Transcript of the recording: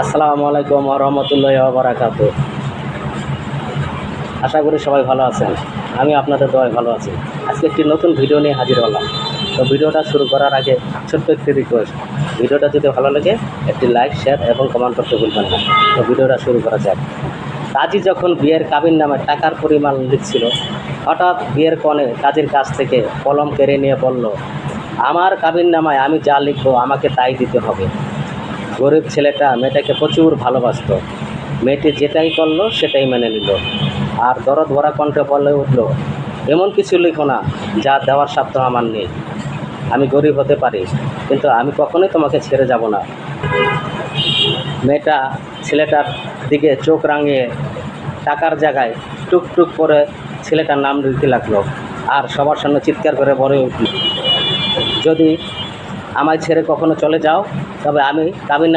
আসসালামু আলাইকুম ওয়া রাহমাতুল্লাহি ওয়া বারাকাতুহু। আশা করি সবাই ভালো আছেন। আমি আপনাদের দোয়ায় ভালো আছি। আজকে একটি নতুন ভিডিও নিয়ে হাজির হলাম। তো ভিডিওটা শুরু করার আগে ছোট্ট একটি রিকোয়েস্ট, ভিডিওটা যদি ভালো লাগে একটি লাইক, শেয়ার এবং কমেন্ট করতে ভুলবেন না। তো ভিডিওটা শুরু করা যাক। কাজী যখন বিয়ের কাবিননামে টাকার পরিমাণ লিখছিল, হঠাৎ বিয়ের কনে কাজীর কাছ থেকে কলম কেড়ে নিয়ে বলল, আমার কাবিননামায় আমি যা লিখবো আমাকে তাই দিতে হবে। গরিব ছেলেটা মেয়েটাকে প্রচুর ভালোবাসতো। মেয়েটি যেটাই করলো সেটাই মেনে নিল, আর দরদ ভরা কণ্ঠে বলে উঠল, এমন কিছু লিখো না যা দেওয়ার সাধ্য আমার নেই। আমি গরিব হতে পারি, কিন্তু আমি কখনোই তোমাকে ছেড়ে যাব না। মেয়েটা ছেলেটার দিকে চোখ রাঙিয়ে টাকার জায়গায় টুকটুক করে ছেলেটার নাম লিখতে লাগলো, আর সবার সামনে চিৎকার করে বলে উঠল, যদি আমায় ছেড়ে কখনো চলে যাও তবে আমি কাবিননামা